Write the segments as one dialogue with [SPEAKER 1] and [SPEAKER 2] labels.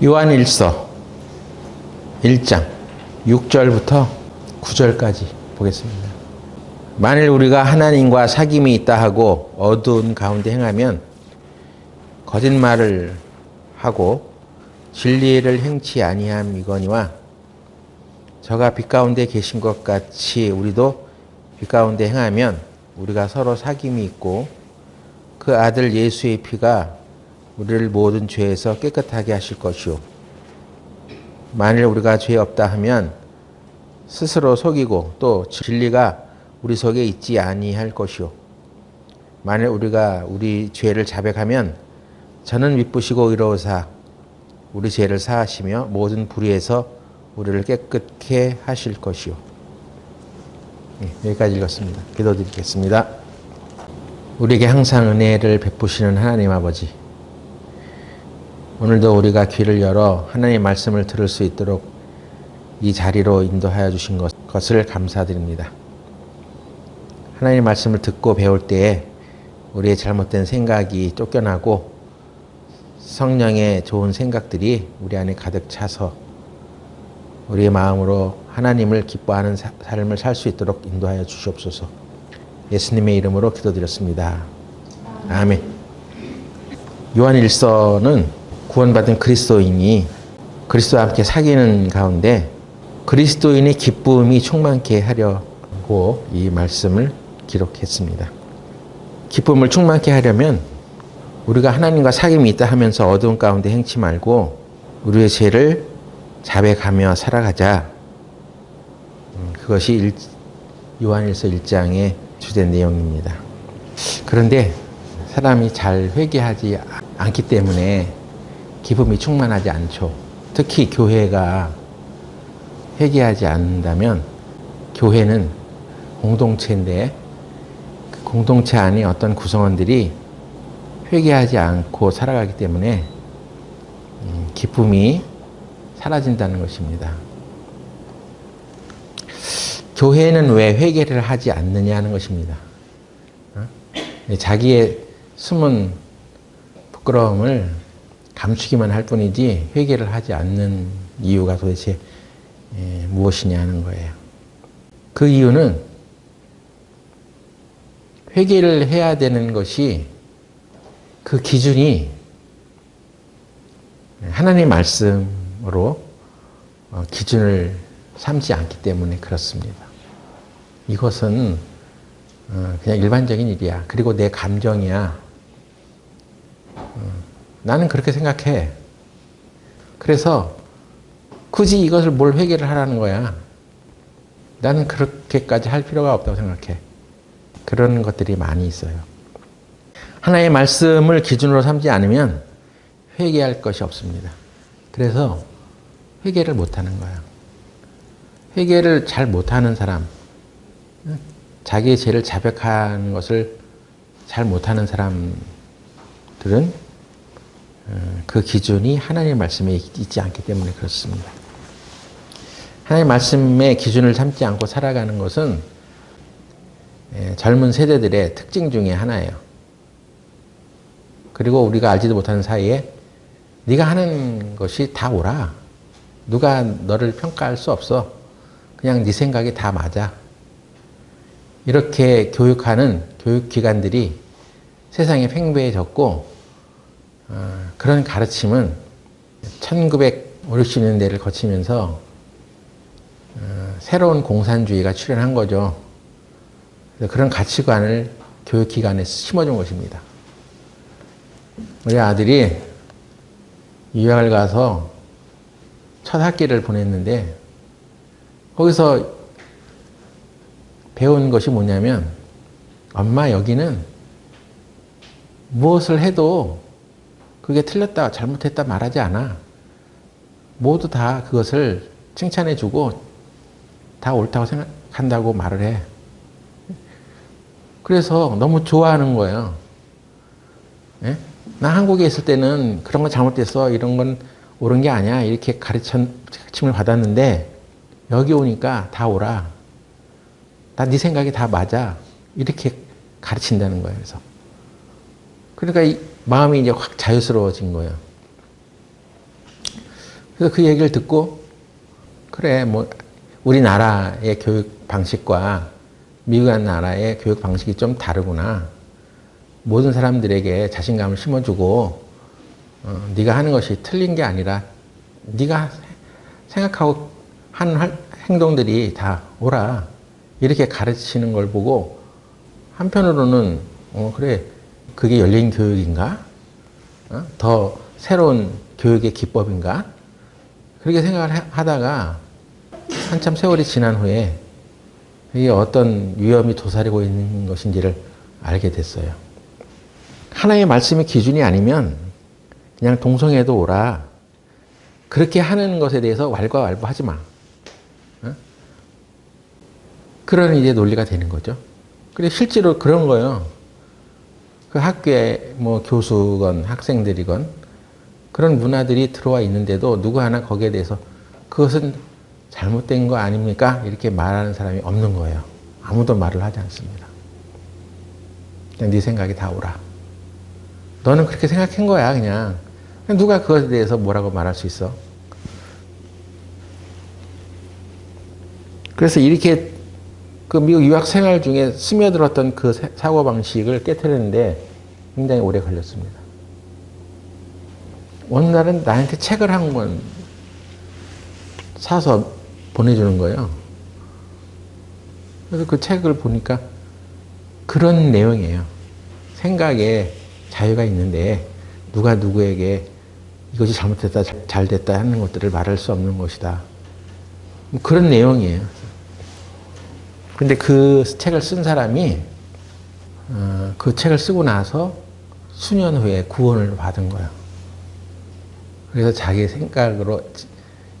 [SPEAKER 1] 요한일서 1장 6절부터 9절까지 보겠습니다. 만일 우리가 하나님과 사귐이 있다 하고 어두운 가운데 행하면 거짓말을 하고 진리를 행치 아니함이거니와 저가 빛 가운데 계신 것 같이 우리도 빛 가운데 행하면 우리가 서로 사귐이 있고 그 아들 예수의 피가 우리를 모든 죄에서 깨끗하게 하실 것이요. 만일 우리가 죄 없다 하면 스스로 속이고 또 진리가 우리 속에 있지 아니할 것이요. 만일 우리가 우리 죄를 자백하면 저는 미쁘시고 의로우사 우리 죄를 사하시며 모든 불의에서 우리를 깨끗게 하실 것이요. 여기까지 읽었습니다. 기도드리겠습니다. 우리에게 항상 은혜를 베푸시는 하나님 아버지, 오늘도 우리가 귀를 열어 하나님의 말씀을 들을 수 있도록 이 자리로 인도하여 주신 것을 감사드립니다. 하나님의 말씀을 듣고 배울 때에 우리의 잘못된 생각이 쫓겨나고 성령의 좋은 생각들이 우리 안에 가득 차서 우리의 마음으로 하나님을 기뻐하는 삶을 살 수 있도록 인도하여 주시옵소서. 예수님의 이름으로 기도드렸습니다. 아멘. 요한일서는 구원받은 그리스도인이 그리스도와 함께 사귀는 가운데 그리스도인의 기쁨이 충만케 하려고 이 말씀을 기록했습니다. 기쁨을 충만케 하려면 우리가 하나님과 사귐이 있다 하면서 어두운 가운데 행치 말고 우리의 죄를 자백하며 살아가자. 그것이 요한일서 1장의 주된 내용입니다. 그런데 사람이 잘 회개하지 않기 때문에 기쁨이 충만하지 않죠. 특히 교회가 회개하지 않는다면 교회는 공동체인데 그 공동체 안에 어떤 구성원들이 회개하지 않고 살아가기 때문에 기쁨이 사라진다는 것입니다. 교회는 왜 회개를 하지 않느냐 하는 것입니다. 자기의 숨은 부끄러움을 감추기만 할 뿐이지 회개를 하지 않는 이유가 도대체 무엇이냐 하는 거예요. 그 이유는 회개를 해야 되는 것이 그 기준이 하나님의 말씀으로 기준을 삼지 않기 때문에 그렇습니다. 이것은 그냥 일반적인 일이야. 그리고 내 감정이야. 나는 그렇게 생각해. 그래서 굳이 이것을 뭘 회개를 하라는 거야. 나는 그렇게까지 할 필요가 없다고 생각해. 그런 것들이 많이 있어요. 하나님의 말씀을 기준으로 삼지 않으면 회개할 것이 없습니다. 그래서 회개를 못하는 거야. 회개를 잘 못하는 사람, 자기의 죄를 자백하는 것을 잘 못하는 사람들은 그 기준이 하나님의 말씀에 있지 않기 때문에 그렇습니다. 하나님의 말씀의 기준을 삼지 않고 살아가는 것은 젊은 세대들의 특징 중에 하나예요. 그리고 우리가 알지도 못하는 사이에 네가 하는 것이 다 옳아. 누가 너를 평가할 수 없어. 그냥 네 생각이 다 맞아. 이렇게 교육하는 교육기관들이 세상에 팽배해졌고 그런 가르침은 1950, 60년대를 거치면서 새로운 공산주의가 출현한 거죠. 그런 가치관을 교육기관에 심어준 것입니다. 우리 아들이 유학을 가서 첫 학기를 보냈는데 거기서 배운 것이 뭐냐면 엄마 여기는 무엇을 해도 그게 틀렸다 잘못했다 말하지 않아. 모두 다 그것을 칭찬해 주고 다 옳다고 생각한다고 말을 해. 그래서 너무 좋아하는 거예요. 예? 나 한국에 있을 때는 그런 건 잘못됐어. 이런 건 옳은 게 아니야. 이렇게 가르침을 받았는데 여기 오니까 다 옳아. 나 네 생각이 다 맞아. 이렇게 가르친다는 거예요. 그래서. 그러니까 마음이 이제 확 자유스러워진 거예요. 그래서 그 얘기를 듣고 그래 뭐 우리나라의 교육 방식과 미국 나라의 교육 방식이 좀 다르구나. 모든 사람들에게 자신감을 심어주고 네가 하는 것이 틀린 게 아니라 네가 생각하고 하는 행동들이 다 옳아. 이렇게 가르치는 걸 보고 한편으로는 그래 그게 열린 교육인가? 더 새로운 교육의 기법인가? 그렇게 생각을 하다가 한참 세월이 지난 후에 이게 어떤 위험이 도사리고 있는 것인지를 알게 됐어요. 하나님의 말씀이 기준이 아니면 그냥 동성애도 오라. 그렇게 하는 것에 대해서 왈가왈부하지 마. 그런 이제 논리가 되는 거죠. 그래 실제로 그런 거예요. 그 학교에 뭐 교수건 학생들이건 그런 문화들이 들어와 있는데도 누구 하나 거기에 대해서 그것은 잘못된 거 아닙니까? 이렇게 말하는 사람이 없는 거예요. 아무도 말을 하지 않습니다. 그냥 네 생각이 다 옳아. 너는 그렇게 생각한 거야 그냥. 누가 그것에 대해서 뭐라고 말할 수 있어? 그래서 이렇게 그 미국 유학 생활 중에 스며들었던 그 사고방식을 깨트리는데 굉장히 오래 걸렸습니다. 어느 날은 나한테 책을 한 권 사서 보내주는 거예요. 그래서 그 책을 보니까 그런 내용이에요. 생각에 자유가 있는데 누가 누구에게 이것이 잘못됐다, 잘됐다 하는 것들을 말할 수 없는 것이다. 뭐 그런 내용이에요. 근데 그 책을 쓴 사람이 그 책을 쓰고 나서 수년 후에 구원을 받은 거예요. 그래서 자기 생각으로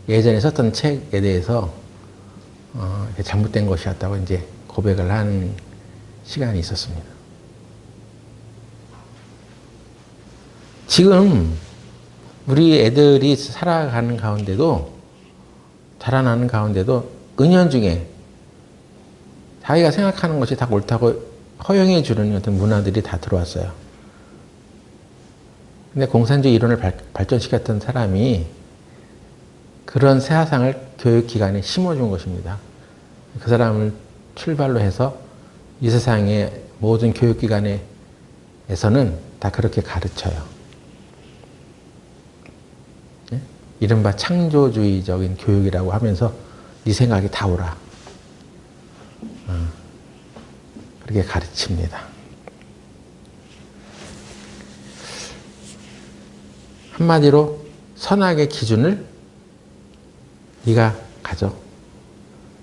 [SPEAKER 1] 예전에 썼던 책에 대해서 잘못된 것이었다고 이제 고백을 하는 시간이 있었습니다. 지금 우리 애들이 살아가는 가운데도 자라나는 가운데도 은연중에 자기가 생각하는 것이 다 옳다고 허용해 주는 어떤 문화들이 다 들어왔어요. 근데 공산주의 이론을 발전시켰던 사람이 그런 사상을 교육기관에 심어준 것입니다. 그 사람을 출발로 해서 이 세상의 모든 교육기관에서는 다 그렇게 가르쳐요. 이른바 창조주의적인 교육이라고 하면서 네 생각이 다 옳아. 그렇게 가르칩니다. 한마디로 선악의 기준을 네가 가져.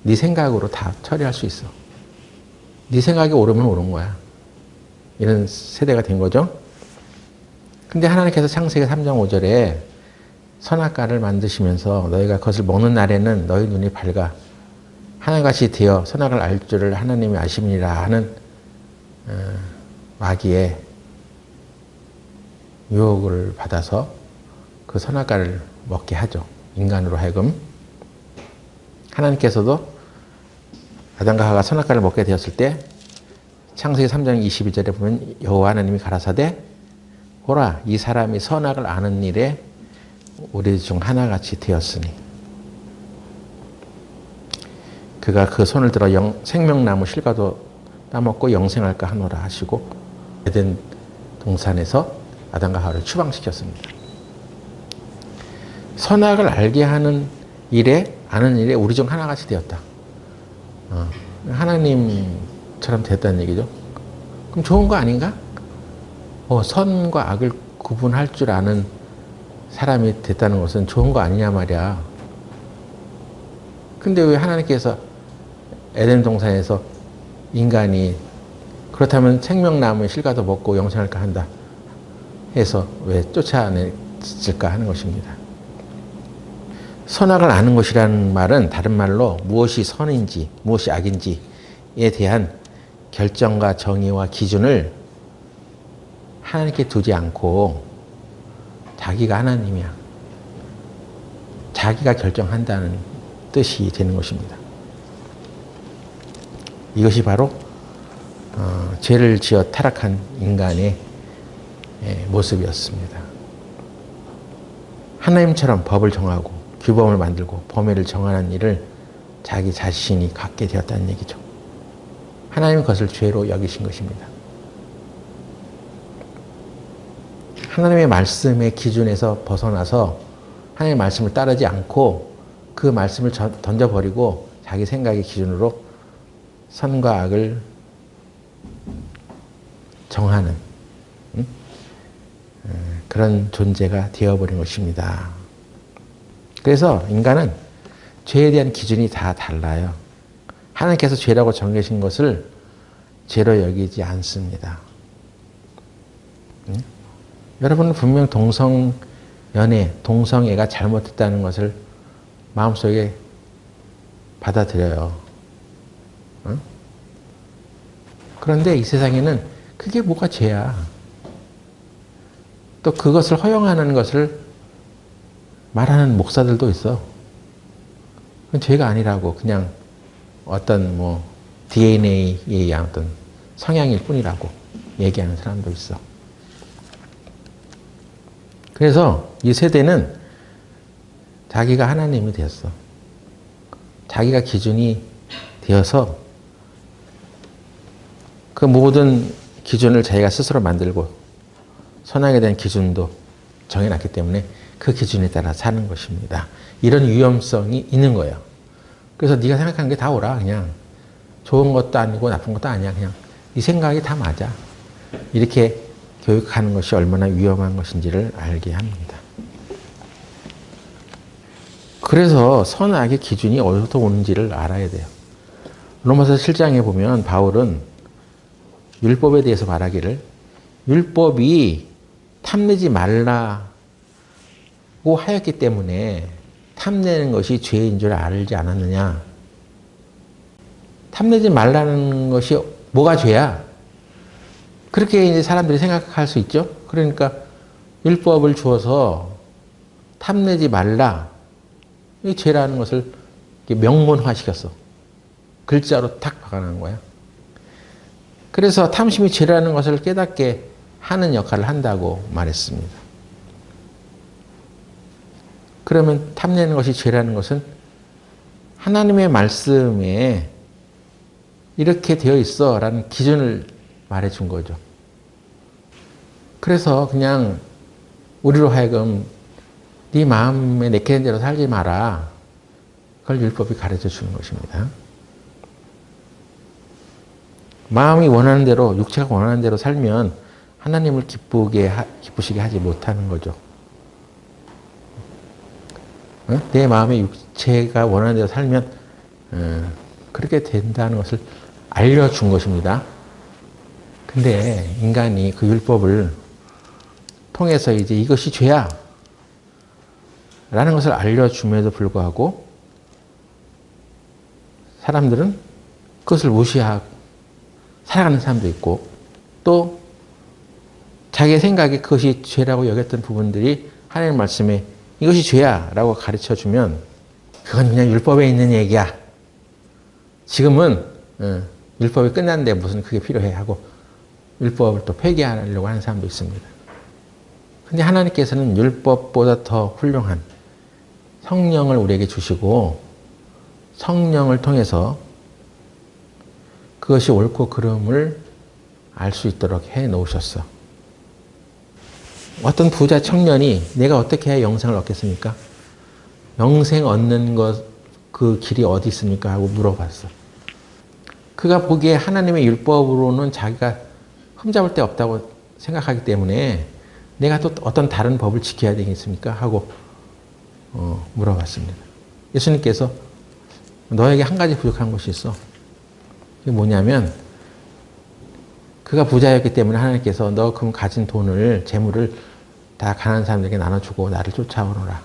[SPEAKER 1] 네 생각으로 다 처리할 수 있어. 네 생각이 옳으면 옳은 거야. 이런 세대가 된 거죠. 근데 하나님께서 창세기 3장 5절에 선악과를 만드시면서 너희가 그것을 먹는 날에는 너희 눈이 밝아 하나님같이 되어 선악을 알 줄을 하나님이 아심이라 하는 마귀의 유혹을 받아서 그 선악과를 먹게 하죠. 인간으로 하여금. 하나님께서도 아담과 하와가 선악과를 먹게 되었을 때 창세기 3장 22절에 보면 여호와 하나님이 가라사대 보라 이 사람이 선악을 아는 일에 우리 중 하나같이 되었으니 그가 그 손을 들어 생명나무 실과도 따먹고 영생할까 하노라 하시고 에덴 동산에서 아담과 하와를 추방시켰습니다. 선악을 알게 하는 일에 아는 일에 우리 중 하나같이 되었다. 하나님처럼 됐다는 얘기죠. 그럼 좋은 거 아닌가? 선과 악을 구분할 줄 아는 사람이 됐다는 것은 좋은 거 아니냐 말이야. 근데 왜 하나님께서 에덴 동산에서 인간이 그렇다면 생명나무의 실과도 먹고 영생할까 한다 해서 왜 쫓아냈을까 하는 것입니다. 선악을 아는 것이라는 말은 다른 말로 무엇이 선인지 무엇이 악인지에 대한 결정과 정의와 기준을 하나님께 두지 않고 자기가 하나님이야. 자기가 결정한다는 뜻이 되는 것입니다. 이것이 바로 죄를 지어 타락한 인간의 모습이었습니다. 하나님처럼 법을 정하고 규범을 만들고 범위를 정하는 일을 자기 자신이 갖게 되었다는 얘기죠. 하나님은 그것을 죄로 여기신 것입니다. 하나님의 말씀의 기준에서 벗어나서 하나님의 말씀을 따르지 않고 그 말씀을 던져버리고 자기 생각의 기준으로 선과 악을 정하는 그런 존재가 되어버린 것입니다. 그래서 인간은 죄에 대한 기준이 다 달라요. 하나님께서 죄라고 정하신 것을 죄로 여기지 않습니다. 여러분은 분명 동성연애, 동성애가 잘못됐다는 것을 마음속에 받아들여요. 그런데 이 세상에는 그게 뭐가 죄야. 또 그것을 허용하는 것을 말하는 목사들도 있어. 그건 죄가 아니라고 그냥 어떤 DNA에 의한 어떤 성향일 뿐이라고 얘기하는 사람도 있어. 그래서 이 세대는 자기가 하나님이 되었어. 자기가 기준이 되어서 그 모든 기준을 자기가 스스로 만들고 선악에 대한 기준도 정해놨기 때문에 그 기준에 따라 사는 것입니다. 이런 위험성이 있는 거예요. 그래서 네가 생각하는 게 다 옳아. 그냥 좋은 것도 아니고 나쁜 것도 아니야. 그냥 네 생각이 다 맞아. 이렇게 교육하는 것이 얼마나 위험한 것인지를 알게 합니다. 그래서 선악의 기준이 어디서부터 오는지를 알아야 돼요. 로마서 7장에 보면 바울은 율법에 대해서 말하기를 율법이 탐내지 말라고 하였기 때문에 탐내는 것이 죄인 줄 알지 않았느냐. 탐내지 말라는 것이 뭐가 죄야? 그렇게 이제 사람들이 생각할 수 있죠. 그러니까 율법을 주어서 탐내지 말라. 이 죄라는 것을 명문화시켰어. 글자로 탁 박아놓은 거야. 그래서 탐심이 죄라는 것을 깨닫게 하는 역할을 한다고 말했습니다. 그러면 탐내는 것이 죄라는 것은 하나님의 말씀에 이렇게 되어 있어 라는 기준을 말해준 거죠. 그래서 그냥 우리로 하여금 네 마음에 내키는 대로 살지 마라. 그걸 율법이 가르쳐 주는 것입니다. 마음이 원하는 대로, 육체가 원하는 대로 살면 하나님을 기쁘시게 하지 못하는 거죠. 내 마음의 육체가 원하는 대로 살면 그렇게 된다는 것을 알려준 것입니다. 근데 인간이 그 율법을 통해서 이제 이것이 죄야 라는 것을 알려줌에도 불구하고 사람들은 그것을 무시하고 살아가는 사람도 있고 또 자기의 생각에 그것이 죄라고 여겼던 부분들이 하나님 말씀에 이것이 죄야 라고 가르쳐주면 그건 그냥 율법에 있는 얘기야. 지금은 율법이 끝났는데 무슨 그게 필요해 하고 율법을 또 폐기하려고 하는 사람도 있습니다. 근데 하나님께서는 율법보다 더 훌륭한 성령을 우리에게 주시고 성령을 통해서 그것이 옳고 그름을 알 수 있도록 해 놓으셨어. 어떤 부자 청년이 내가 어떻게 해야 영생을 얻겠습니까? 영생 얻는 그 길이 어디 있습니까? 하고 물어봤어. 그가 보기에 하나님의 율법으로는 자기가 흠잡을 데 없다고 생각하기 때문에 내가 또 어떤 다른 법을 지켜야 되겠습니까? 하고 물어봤습니다. 예수님께서 너에게 한 가지 부족한 것이 있어. 그게 뭐냐면 그가 부자였기 때문에 하나님께서 너 그럼 가진 돈을, 재물을 다 가난한 사람들에게 나눠주고 나를 쫓아오너라.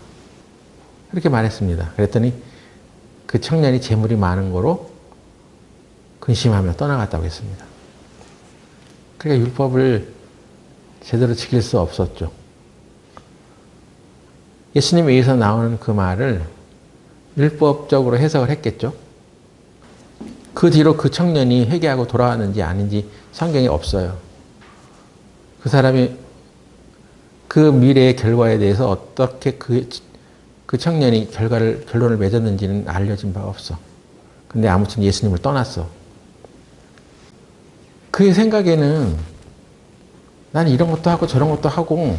[SPEAKER 1] 그렇게 말했습니다. 그랬더니 그 청년이 재물이 많은 거로 근심하며 떠나갔다고 했습니다. 그러니까 율법을 제대로 지킬 수 없었죠. 예수님에 의해서 나오는 그 말을 율법적으로 해석을 했겠죠. 그 뒤로 그 청년이 회개하고 돌아왔는지 아닌지 성경에 없어요. 그 사람이 그 미래의 결과에 대해서 어떻게 그 그 청년이 결론을 맺었는지는 알려진 바가 없어. 근데 아무튼 예수님을 떠났어. 그의 생각에는 난 이런 것도 하고 저런 것도 하고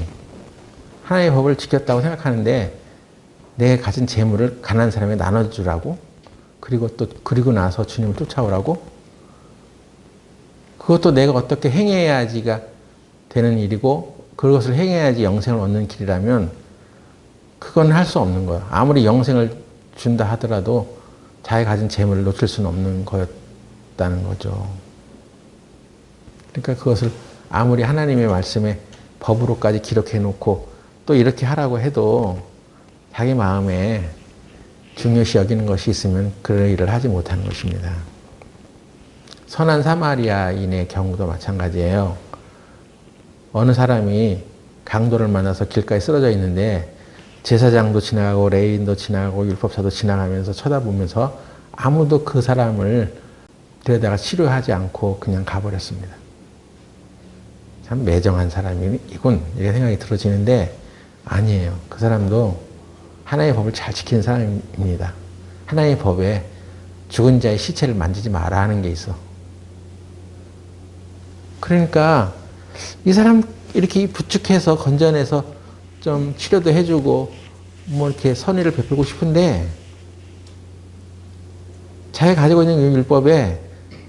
[SPEAKER 1] 하나님의 법을 지켰다고 생각하는데 내 가진 재물을 가난한 사람에게 나눠주라고, 그리고 나서 주님을 쫓아오라고, 그것도 내가 어떻게 행해야지가 되는 일이고 그것을 행해야지 영생을 얻는 길이라면 그건 할 수 없는 거야. 아무리 영생을 준다 하더라도 자기 가진 재물을 놓칠 수는 없는 거였다는 거죠. 그러니까 그것을 아무리 하나님의 말씀에 법으로까지 기록해 놓고 또 이렇게 하라고 해도 자기 마음에 중요시 여기는 것이 있으면 그런 일을 하지 못하는 것입니다. 선한 사마리아인의 경우도 마찬가지예요. 어느 사람이 강도를 만나서 길가에 쓰러져 있는데 제사장도 지나가고 레위인도 지나가고 율법사도 지나가면서 쳐다보면서 아무도 그 사람을 데려다가 치료하지 않고 그냥 가버렸습니다. 참 매정한 사람이군 이렇게 생각이 들어지는데 아니에요. 그 사람도 하나님의 법을 잘 지키는 사람입니다. 하나님의 법에 죽은 자의 시체를 만지지 마라 하는 게 있어. 그러니까 이 사람 이렇게 부축해서 건져내서 좀 치료도 해주고 뭐 이렇게 선의를 베풀고 싶은데 자기가 가지고 있는 율법에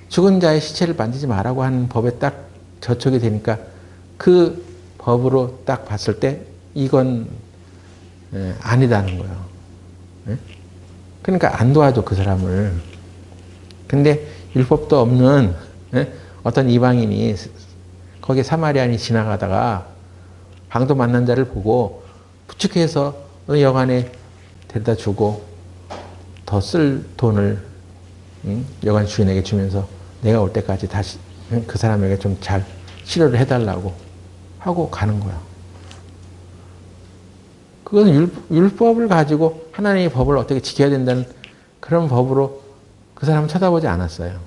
[SPEAKER 1] 죽은 자의 시체를 만지지 말라고 하는 법에 딱 저촉이 되니까 그 법으로 딱 봤을 때 이건 아니다는 거예요. 그러니까 안 도와줘 그 사람을. 근데 율법도 없는 어떤 이방인이 거기에 사마리아인이 지나가다가 방도 만난 자를 보고 부축해서 여관에 데려다 주고 더 쓸 돈을 여관 주인에게 주면서 내가 올 때까지 다시 그 사람에게 좀 잘 치료를 해달라고 하고 가는 거야. 그것은 율법을 가지고 하나님의 법을 어떻게 지켜야 된다는 그런 법으로 그 사람은 쳐다보지 않았어요.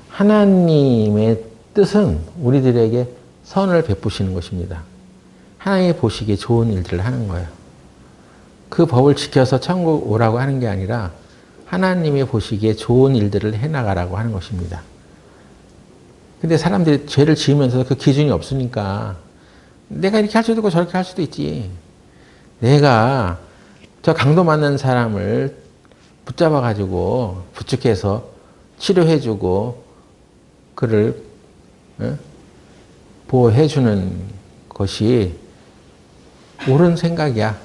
[SPEAKER 1] 하나님의 뜻은 우리들에게 선을 베푸시는 것입니다. 하나님이 보시기에 좋은 일들을 하는 거예요. 그 법을 지켜서 천국 오라고 하는 게 아니라 하나님이 보시기에 좋은 일들을 해나가라고 하는 것입니다. 근데 사람들이 죄를 지으면서 그 기준이 없으니까 내가 이렇게 할 수도 있고 저렇게 할 수도 있지. 내가 저 강도 맞는 사람을 붙잡아가지고 부축해서 치료해주고 그를 보호해주는 것이 옳은 생각이야.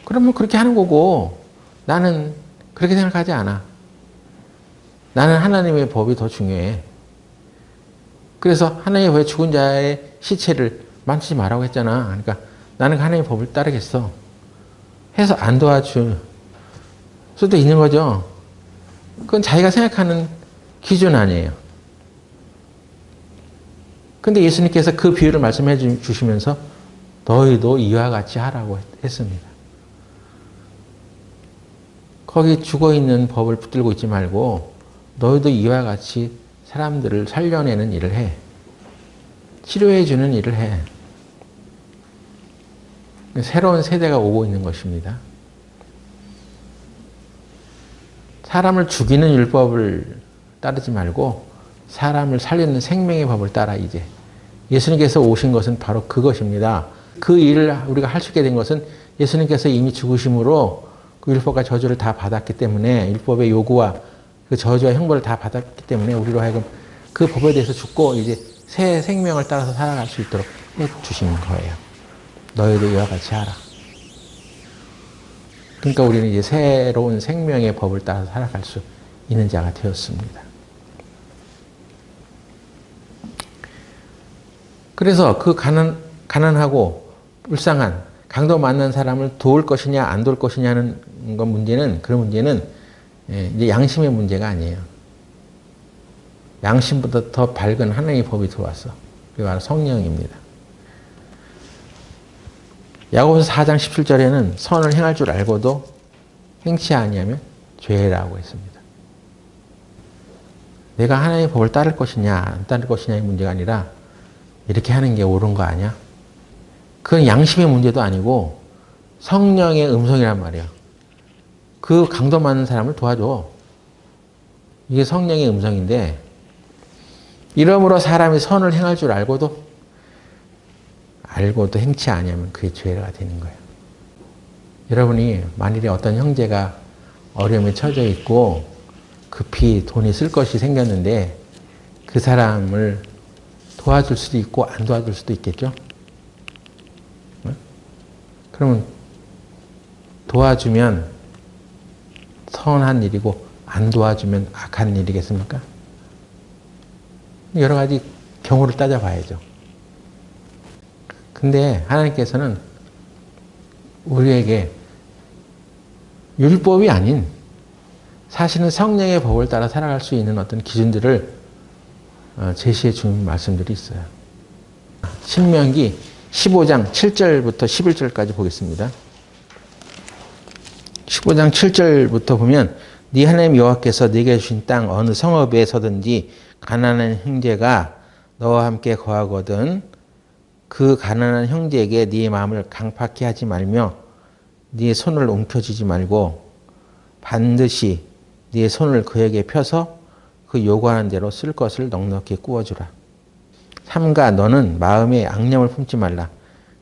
[SPEAKER 1] 그러면 그렇게 하는 거고 나는 그렇게 생각하지 않아. 나는 하나님의 법이 더 중요해. 그래서 하나님의 법에 죽은 자의 시체를 만지지 말라고 했잖아. 그러니까 나는 하나님의 법을 따르겠어. 해서 안 도와줄 수도 있는 거죠. 그건 자기가 생각하는 기준 아니에요. 근데 예수님께서 그 비유를 말씀해 주시면서 너희도 이와 같이 하라고 했습니다. 거기 죽어있는 법을 붙들고 있지 말고 너희도 이와 같이 사람들을 살려내는 일을 해. 치료해 주는 일을 해. 새로운 세대가 오고 있는 것입니다. 사람을 죽이는 율법을 따르지 말고 사람을 살리는 생명의 법을 따라 이제. 예수님께서 오신 것은 바로 그것입니다. 그 일을 우리가 할 수 있게 된 것은 예수님께서 이미 죽으심으로 그 율법과 저주를 다 받았기 때문에 율법의 요구와 그 저주와 형벌을 다 받았기 때문에 우리로 하여금 그 법에 대해서 죽고 이제 새 생명을 따라서 살아갈 수 있도록 해주신 거예요. 너희도 이와 같이 하라. 그러니까 우리는 이제 새로운 생명의 법을 따라서 살아갈 수 있는 자가 되었습니다. 그래서 그 가난하고 불쌍한 강도 만난 사람을 도울 것이냐 안 도울 것이냐는 그런 문제는 이제 양심의 문제가 아니에요. 양심보다 더 밝은 하나님의 법이 들어왔어. 그게 바로 성령입니다. 야고보서 4장 17절에는 선을 행할 줄 알고도 행치 아니하면 죄라고 했습니다. 내가 하나님의 법을 따를 것이냐 안 따를 것이냐의 문제가 아니라 이렇게 하는 게 옳은 거 아니야? 그건 양심의 문제도 아니고 성령의 음성이란 말이에요. 그 강도 많은 사람을 도와줘. 이게 성령의 음성인데, 이러므로 사람이 선을 행할 줄 알고도 행치 아니하면 그게 죄가 되는 거예요. 여러분이 만일에 어떤 형제가 어려움에 처져 있고 급히 돈이 쓸 것이 생겼는데 그 사람을 도와줄 수도 있고 안 도와줄 수도 있겠죠. 그러면 도와주면 선한 일이고 안 도와주면 악한 일이겠습니까? 여러 가지 경우를 따져봐야죠. 근데 하나님께서는 우리에게 율법이 아닌 사실은 성령의 법을 따라 살아갈 수 있는 어떤 기준들을 제시해 준 말씀들이 있어요. 신명기 15장 7절부터 11절까지 보겠습니다. 15장 7절부터 보면 네 하나님 여호와께서 네게 주신 땅 어느 성읍에 서든지 가난한 형제가 너와 함께 거하거든 그 가난한 형제에게 네 마음을 강팍히 하지 말며 네 손을 움켜쥐지 말고 반드시 네 손을 그에게 펴서 그 요구하는 대로 쓸 것을 넉넉히 구워주라. 삼가 너는 마음에 악념을 품지 말라.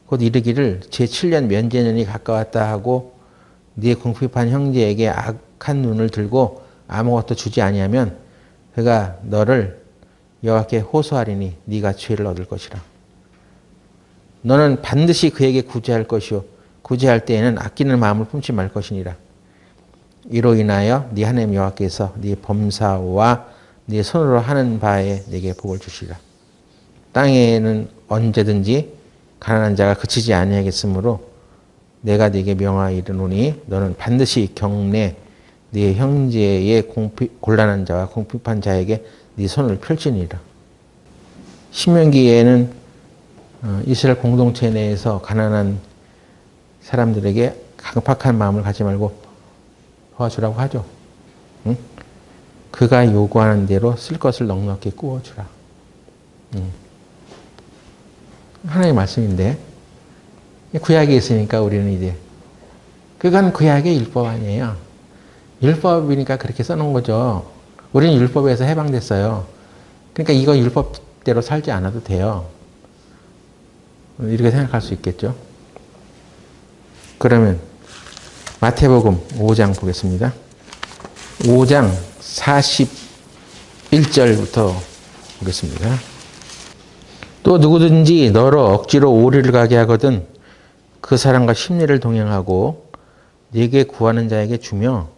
[SPEAKER 1] 곧 이르기를 제7년 면제년이 가까웠다 하고 네 궁핍한 형제에게 악한 눈을 들고 아무것도 주지 아니하면 그가 너를 여호와께 호소하리니 네가 죄를 얻을 것이라. 너는 반드시 그에게 구제할 것이요 구제할 때에는 아끼는 마음을 품지 말 것이니라. 이로 인하여 네 하나님 여호와께서 네 범사와 네 손으로 하는 바에 네게 복을 주시리라. 땅에는 언제든지 가난한 자가 그치지 아니하겠으므로 내가 네게 명하여 이르노니 너는 반드시 경내 네 형제의 곤란한 자와 궁핍한 자에게 네 손을 펼치니라. 신명기에는 이스라엘 공동체 내에서 가난한 사람들에게 강팍한 마음을 갖지 말고 도와주라고 하죠. 응? 그가 요구하는 대로 쓸 것을 넉넉히 구워주라. 하나님의 말씀인데 구약에 있으니까 우리는 이제 그건 구약의 율법 아니에요. 율법이니까 그렇게 써놓은 거죠. 우리는 율법에서 해방됐어요. 그러니까 이거 율법대로 살지 않아도 돼요. 이렇게 생각할 수 있겠죠. 그러면 마태복음 5장 보겠습니다. 5장 41절부터 보겠습니다. 또 누구든지 너로 억지로 오리를 가게 하거든 그 사람과 심리를 동행하고 네게 구하는 자에게 주며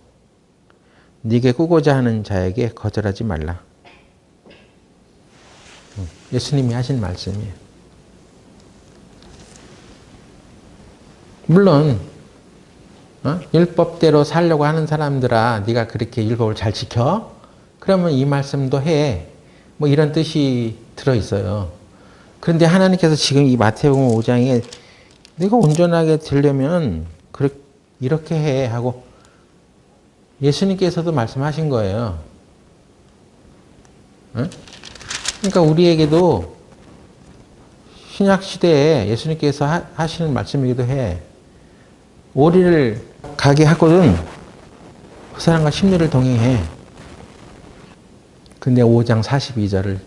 [SPEAKER 1] 네게 꾸고자 하는 자에게 거절하지 말라. 예수님이 하신 말씀이에요. 물론 율법대로 살려고 하는 사람들아 네가 그렇게 율법을 잘 지켜? 그러면 이 말씀도 해. 뭐 이런 뜻이 들어있어요. 그런데 하나님께서 지금 이 마태복음 5장에 네가 온전하게 되려면 이렇게 해 하고 예수님께서도 말씀하신 거예요. 그러니까 우리에게도 신약 시대에 예수님께서 하시는 말씀이기도 해. 오리를 가게 하거든 그 사람과 심리를 동행해. 근데 5장 42절을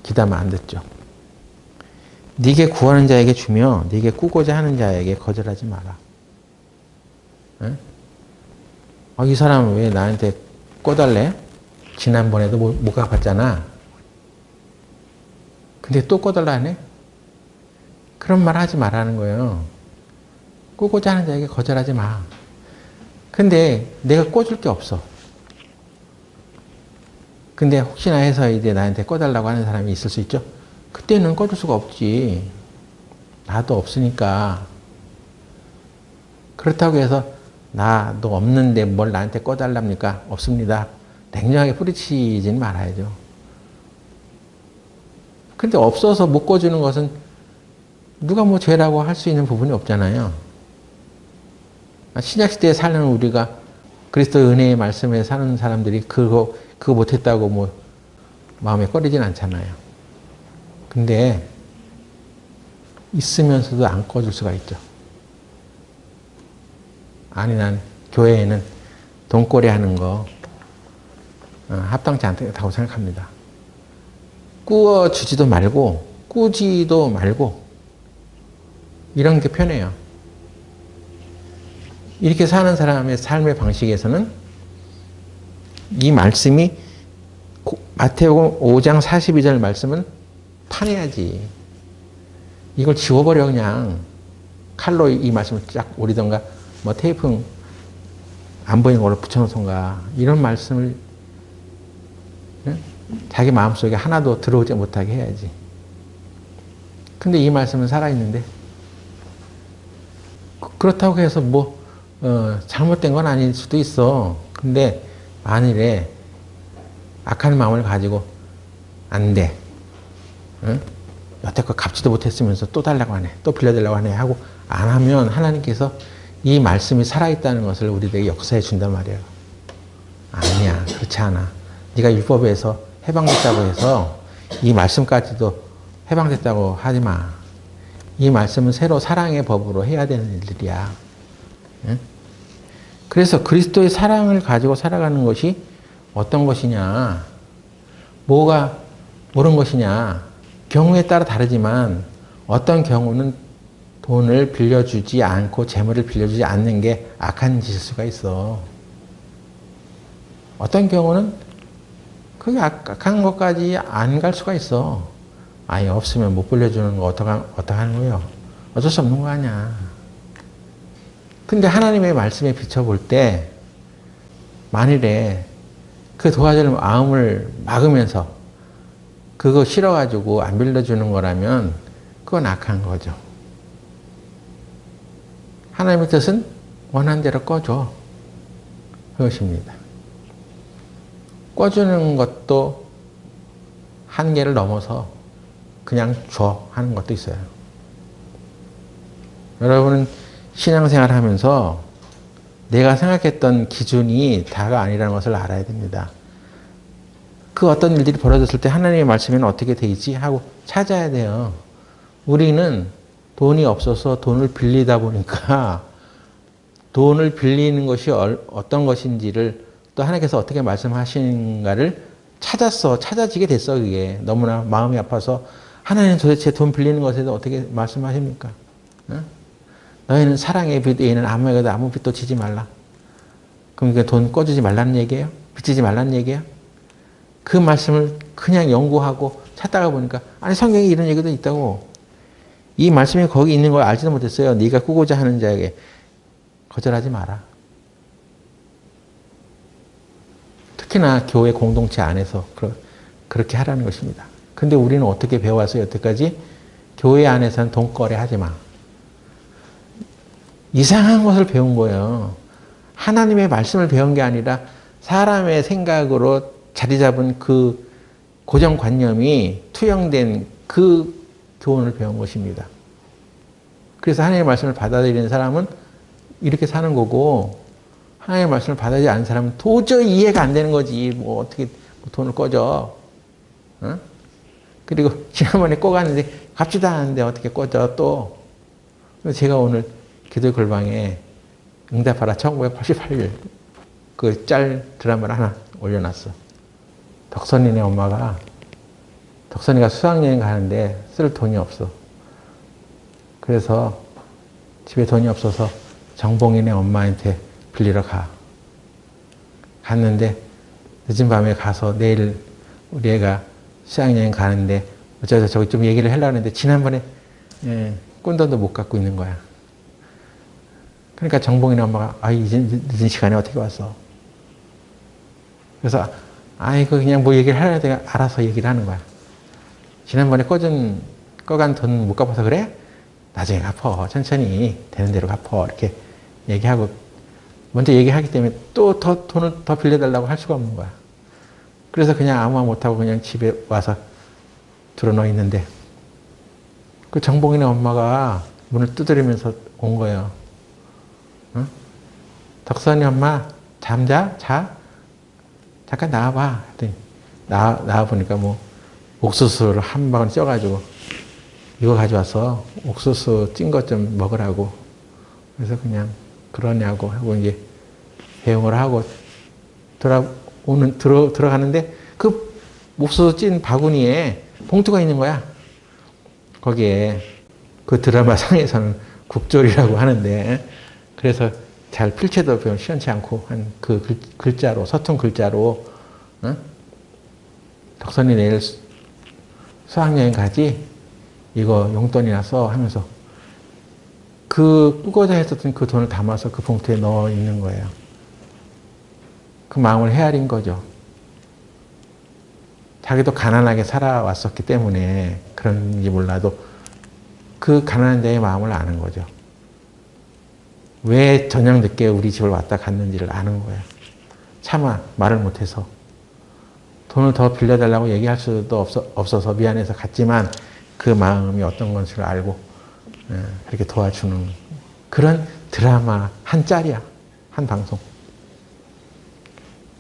[SPEAKER 1] 기다면 안 듣죠. 네게 구하는 자에게 주며 네게 꾸고자 하는 자에게 거절하지 마라. 이 사람은 왜 나한테 꿔달래? 지난번에도 못 갚았잖아. 근데 또 꿔달라 하네? 그런 말 하지 말라는 거예요. 꾸고자 하는 자에게 거절하지 마. 근데 내가 꿔줄 게 없어. 근데 혹시나 해서 이제 나한테 꿔달라고 하는 사람이 있을 수 있죠? 그때는 꿔줄 수가 없지. 나도 없으니까. 그렇다고 해서 나도 없는데 뭘 나한테 꿔달랍니까? 없습니다. 냉정하게 뿌리치지는 말아야죠. 근데 없어서 못 꿔주는 것은 누가 뭐 죄라고 할 수 있는 부분이 없잖아요. 신약시대에 사는 우리가 그리스도의 은혜의 말씀에 사는 사람들이 그거 못했다고 뭐 마음에 꺼리진 않잖아요. 근데 있으면서도 안 꺼줄 수가 있죠. 아니, 난 교회에는 돈거래 하는 거 합당치 않다고 생각합니다. 꾸어주지도 말고 꾸지도 말고 이런 게 편해요. 이렇게 사는 사람의 삶의 방식에서는 이 말씀이 마태복음 5장 42절 말씀은 파내야지. 이걸 지워버려 그냥. 칼로 이 말씀을 쫙 오리던가 뭐 테이프 안 보이는 걸로 붙여놓던가 이런 말씀을 자기 마음속에 하나도 들어오지 못하게 해야지. 근데 이 말씀은 살아있는데 그렇다고 해서 뭐 잘못된 건 아닐 수도 있어. 근데 만일에 악한 마음을 가지고 안 돼. 응? 여태껏 갚지도 못했으면서 또 달라고 하네. 또 빌려달라고 하네. 하고 안 하면 하나님께서 이 말씀이 살아있다는 것을 우리에게 역사해 준단 말이에요. 아니야. 그렇지 않아. 네가 율법에서 해방됐다고 해서 이 말씀까지도 해방됐다고 하지 마. 이 말씀은 새로 사랑의 법으로 해야 되는 일들이야. 응? 그래서 그리스도의 사랑을 가지고 살아가는 것이 어떤 것이냐, 뭐가 옳은 것이냐, 경우에 따라 다르지만 어떤 경우는 돈을 빌려주지 않고 재물을 빌려주지 않는 게 악한 짓일 수가 있어. 어떤 경우는 그게 악한 것까지 안 갈 수가 있어. 아예 없으면 못 빌려주는 거 어떡하는 거예요? 어쩔 수 없는 거 아니야. 근데 하나님의 말씀에 비춰볼 때 만일에 그 도와줄 마음을 막으면서 그거 싫어가지고 안 빌려주는 거라면 그건 악한 거죠. 하나님의 뜻은 원하는 대로 꺼줘. 그것입니다. 꺼주는 것도 한계를 넘어서 그냥 줘 하는 것도 있어요. 여러분은 신앙생활을 하면서 내가 생각했던 기준이 다가 아니라는 것을 알아야 됩니다. 그 어떤 일들이 벌어졌을 때 하나님의 말씀에는 어떻게 돼 있지? 하고 찾아야 돼요. 우리는 돈이 없어서 돈을 빌리다 보니까 돈을 빌리는 것이 어떤 것인지를 또 하나님께서 어떻게 말씀하시는가를 찾아지게 됐어. 그게 너무나 마음이 아파서 하나님 도대체 돈 빌리는 것에 대해서 어떻게 말씀하십니까? 응? 너희는 사랑의 빚 외에는 아무에게도 아무 빚도 지지 말라. 그럼 이게 돈 꺼주지 말라는 얘기예요? 빚지지 말라는 얘기예요? 그 말씀을 그냥 연구하고 찾다가 보니까 아니 성경에 이런 얘기도 있다고. 이 말씀이 거기 있는 걸 알지도 못했어요. 네가 꾸고자 하는 자에게 거절하지 마라. 특히나 교회 공동체 안에서 그렇게 하라는 것입니다. 근데 우리는 어떻게 배워왔어요? 여태까지? 교회 안에서는 돈거래 하지 마. 이상한 것을 배운 거예요. 하나님의 말씀을 배운 게 아니라 사람의 생각으로 자리 잡은 그 고정관념이 투영된 그 교훈을 배운 것입니다. 그래서 하나님의 말씀을 받아들이는 사람은 이렇게 사는 거고 하나님의 말씀을 받아들이지 않는 사람은 도저히 이해가 안 되는 거지. 뭐 어떻게 돈을 꺼줘. 어? 그리고 지난번에 꺼갔는데 갚지도 않았는데 어떻게 꺼져 또. 제가 오늘 기도의 골방에 응답하라 1988일 그 짤 드라마를 하나 올려놨어. 덕선이네 엄마가 덕선이가 수학여행 가는데 쓸 돈이 없어. 그래서 집에 돈이 없어서 정봉이네 엄마한테 빌리러 갔는데 늦은 밤에 가서 내일 우리 애가 수학여행 가는데 어쩌다 저기 좀 얘기를 하려고 했는데 지난번에 꾼돈도 못 갖고 있는 거야. 그러니까 정봉이네 엄마가 이제 늦은 시간에 어떻게 왔어? 그래서 이거 그냥 뭐 얘기를 하려고 했더니 알아서 얘기를 하는 거야. 지난번에 꺼간 돈 못 갚아서 그래? 나중에 갚어. 천천히 되는 대로 갚어. 이렇게 얘기하고 먼저 얘기하기 때문에 또 돈을 더 빌려달라고 할 수가 없는 거야. 그래서 그냥 아무 말 못하고 그냥 집에 와서 들어놓여 있는데 그 정봉이네 엄마가 문을 두드리면서 온 거예요. 어? 덕선이 엄마 잠자? 자? 잠깐 나와봐. 했더니 나와보니까 뭐 옥수수를 한 방울 쪄가지고 이거 가져와서 옥수수 찐 것 좀 먹으라고. 그래서 그냥 그러냐고 하고 이제 배웅을 하고 들어가는데 그 옥수수 찐 바구니에 봉투가 있는 거야. 거기에 그 드라마 상에서는 국졸이라고 하는데 그래서 잘 필체도 별로 시원치 않고 한 그 글자로 서툰 글자로 덕선이 내일 수학여행 가지? 이거 용돈이나 써 하면서 그 꾸고자 했었던 그 돈을 담아서 그 봉투에 넣어 있는 거예요. 그 마음을 헤아린 거죠. 자기도 가난하게 살아왔었기 때문에 그런지 몰라도 그 가난한 자의 마음을 아는 거죠. 왜 저녁 늦게 우리 집을 왔다 갔는지를 아는 거예요. 차마 말을 못해서. 돈을 더 빌려달라고 얘기할 수도 없어서 미안해서 갔지만 그 마음이 어떤 것을 알고 그렇게 도와주는 그런 드라마 한 짤이야. 한 방송.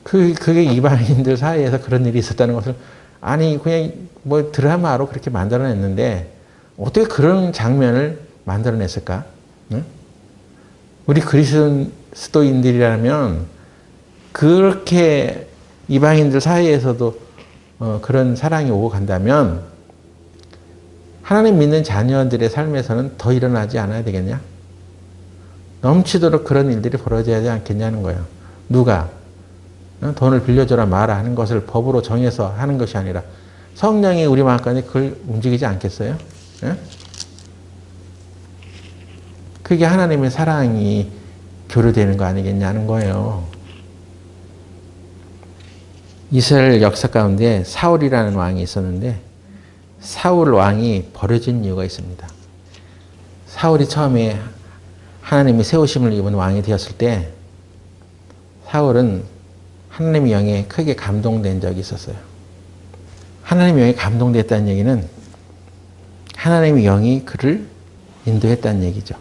[SPEAKER 1] 그게 이방인들 사이에서 그런 일이 있었다는 것을 아니 그냥 뭐 드라마로 그렇게 만들어냈는데 어떻게 그런 장면을 만들어냈을까? 응? 우리 그리스도인들이라면 그렇게 이방인들 사이에서도 그런 사랑이 오고 간다면 하나님 믿는 자녀들의 삶에서는 더 일어나지 않아야 되겠냐? 넘치도록 그런 일들이 벌어져야 하지 않겠냐는 거예요. 누가 돈을 빌려줘라 마라 하는 것을 법으로 정해서 하는 것이 아니라 성령이 우리 마음까지 그걸 움직이지 않겠어요? 예? 그게 하나님의 사랑이 교류되는 거 아니겠냐는 거예요. 이스라엘 역사 가운데 사울이라는 왕이 있었는데 사울 왕이 버려진 이유가 있습니다. 사울이 처음에 하나님이 세우심을 입은 왕이 되었을 때 사울은 하나님의 영에 크게 감동된 적이 있었어요. 하나님의 영에 감동됐다는 얘기는 하나님의 영이 그를 인도했다는 얘기죠.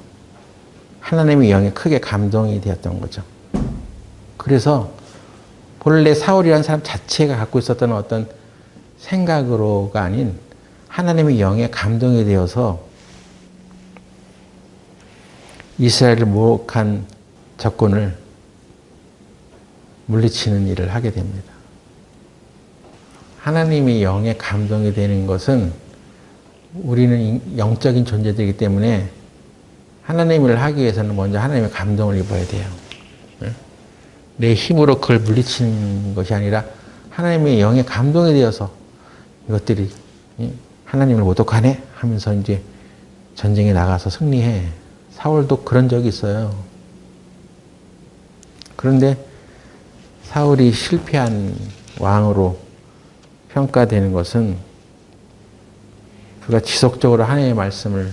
[SPEAKER 1] 하나님의 영에 크게 감동이 되었던 거죠. 그래서 본래 사울이라는 사람 자체가 갖고 있었던 어떤 생각으로가 아닌 하나님의 영에 감동이 되어서 이스라엘을 모욕한 적군을 물리치는 일을 하게 됩니다. 하나님의 영에 감동이 되는 것은 우리는 영적인 존재들이기 때문에 하나님을 하기 위해서는 먼저 하나님의 감동을 입어야 돼요. 내 힘으로 그걸 물리치는 것이 아니라 하나님의 영에 감동이 되어서 이것들이 하나님을 모독하네 하면서 이제 전쟁에 나가서 승리해. 사울도 그런 적이 있어요. 그런데 사울이 실패한 왕으로 평가되는 것은 그가 지속적으로 하나님의 말씀을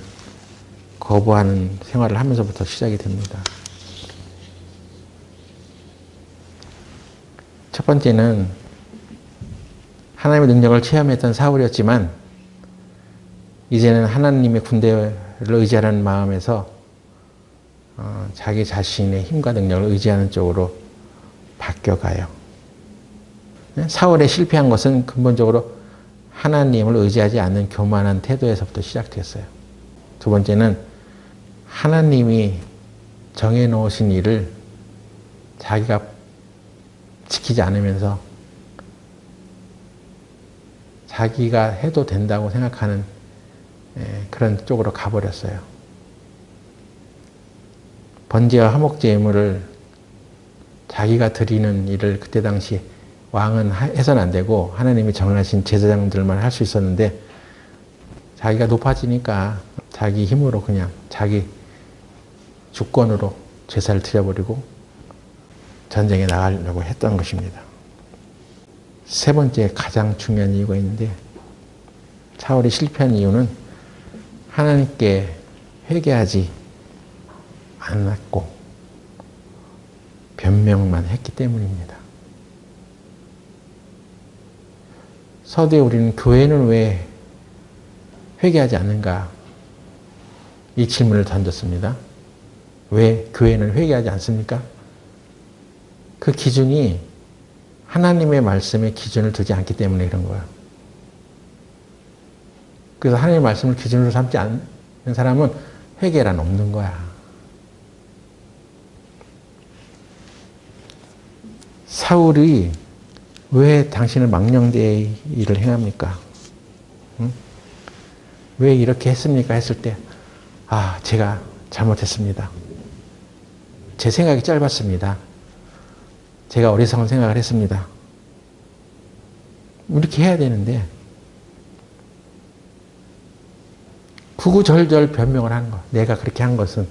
[SPEAKER 1] 거부하는 생활을 하면서부터 시작이 됩니다. 첫 번째는 하나님의 능력을 체험했던 사울이었지만 이제는 하나님의 군대를 의지하는 마음에서 자기 자신의 힘과 능력을 의지하는 쪽으로 바뀌어가요. 사울의 실패한 것은 근본적으로 하나님을 의지하지 않는 교만한 태도에서부터 시작됐어요. 두 번째는 하나님이 정해놓으신 일을 자기가 지키지 않으면서 자기가 해도 된다고 생각하는 그런 쪽으로 가버렸어요. 번제와 화목제물을 자기가 드리는 일을 그때 당시 왕은 해서는 안 되고 하나님이 정하신 제사장들만 할 수 있었는데 자기가 높아지니까 자기 힘으로 그냥 자기 주권으로 제사를 드려버리고 전쟁에 나가려고 했던 것입니다. 세 번째 가장 중요한 이유가 있는데 사울이 실패한 이유는 하나님께 회개하지 않았고 변명만 했기 때문입니다. 서두에 우리는 교회는 왜 회개하지 않는가? 이 질문을 던졌습니다. 왜 교회는 회개하지 않습니까? 그 기준이 하나님의 말씀에 기준을 두지 않기 때문에 그런 거예요. 그래서 하나님의 말씀을 기준으로 삼지 않는 사람은 회개란 없는 거야. 사울이 왜 당신은 망령되이 일을 행합니까? 응? 왜 이렇게 했습니까? 했을 때, 아, 제가 잘못했습니다. 제 생각이 짧았습니다. 제가 어리석은 생각을 했습니다. 이렇게 해야 되는데, 구구절절 변명을 하는 거. 내가 그렇게 한 것은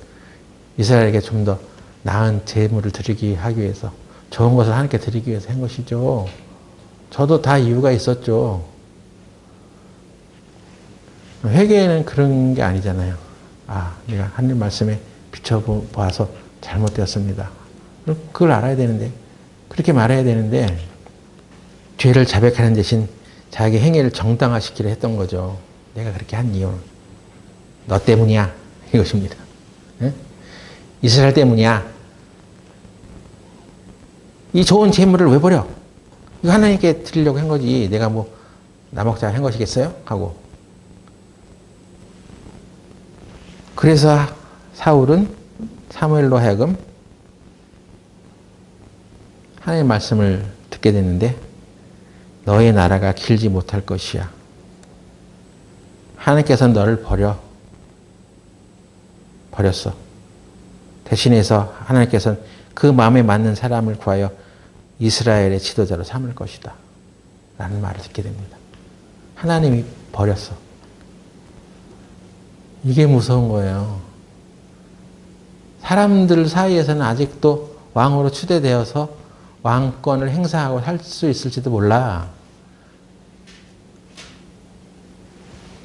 [SPEAKER 1] 이스라엘에게 좀 더 나은 제물을 드리기 하기 위해서, 좋은 것을 하나님께 드리기 위해서 한 것이죠. 저도 다 이유가 있었죠. 회개는 그런 게 아니잖아요. 아, 내가 하나님 말씀에 비춰보아서 잘못되었습니다. 그걸 알아야 되는데, 그렇게 말해야 되는데, 죄를 자백하는 대신 자기 행위를 정당화시키려 했던 거죠. 내가 그렇게 한 이유는 너 때문이야. 이것입니다. 네? 이스라엘 때문이야. 이 좋은 재물을 왜 버려? 이거 하나님께 드리려고 한 거지. 내가 뭐 나먹자 한 것이겠어요? 하고. 그래서 사울은 사무엘로 하여금 하나님의 말씀을 듣게 됐는데 너의 나라가 길지 못할 것이야. 하나님께서 너를 버렸어. 대신해서 하나님께서는 그 마음에 맞는 사람을 구하여 이스라엘의 지도자로 삼을 것이다. 라는 말을 듣게 됩니다. 하나님이 버렸어. 이게 무서운 거예요. 사람들 사이에서는 아직도 왕으로 추대되어서 왕권을 행사하고 할 수 있을지도 몰라.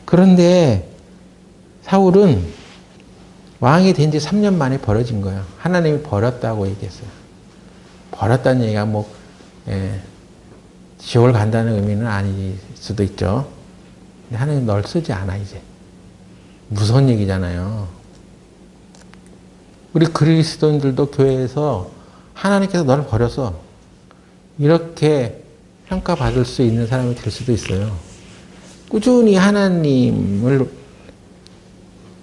[SPEAKER 1] 그런데 사울은 왕이 된 지 3년 만에 버려진 거예요. 하나님이 버렸다고 얘기했어요. 버렸다는 얘기가 뭐 지옥을 간다는 의미는 아닐 수도 있죠. 근데 하나님 널 쓰지 않아 이제. 무서운 얘기잖아요. 우리 그리스도인들도 교회에서 하나님께서 너를 버려서 이렇게 평가받을 수 있는 사람이 될 수도 있어요. 꾸준히 하나님을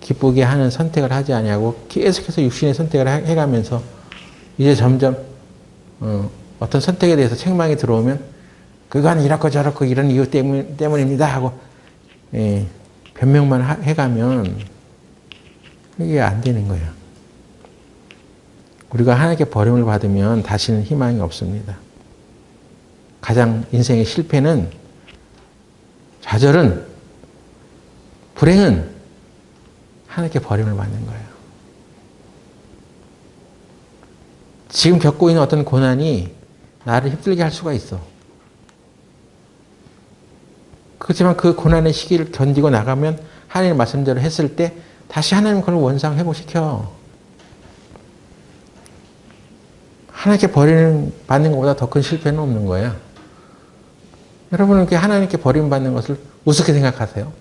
[SPEAKER 1] 기쁘게 하는 선택을 하지 아니하고 계속해서 육신의 선택을 해가면서 이제 점점 어떤 선택에 대해서 책망이 들어오면 그건 이렇고 저렇고 이런 이유 때문입니다 하고 변명만 해가면 이게 안 되는 거예요. 우리가 하나님께 버림을 받으면 다시는 희망이 없습니다. 가장 인생의 실패는, 좌절은, 불행은 하나님께 버림을 받는 거예요. 지금 겪고 있는 어떤 고난이 나를 힘들게 할 수가 있어. 그렇지만 그 고난의 시기를 견디고 나가면 하나님의 말씀대로 했을 때 다시 하나님 그걸 원상 회복시켜. 하나님께 받는 것보다 더 큰 실패는 없는 거예요. 여러분은 하나님께 버림받는 것을 우습게 생각하세요?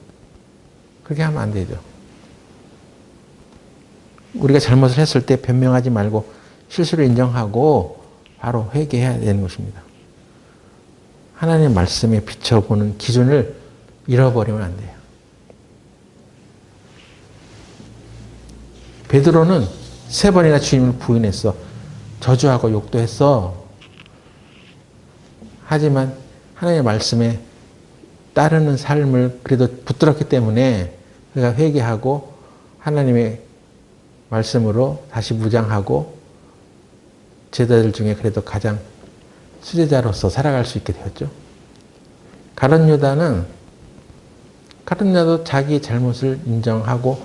[SPEAKER 1] 그렇게 하면 안 되죠. 우리가 잘못을 했을 때 변명하지 말고 실수를 인정하고 바로 회개해야 되는 것입니다. 하나님의 말씀에 비춰보는 기준을 잃어버리면 안 돼요. 베드로는 3번이나 주님을 부인했어. 저주하고 욕도 했어. 하지만 하나님의 말씀에 따르는 삶을 그래도 붙들었기 때문에 그가 회개하고 하나님의 말씀으로 다시 무장하고 제자들 중에 그래도 가장 수제자로서 살아갈 수 있게 되었죠. 가룟 유다도 자기 잘못을 인정하고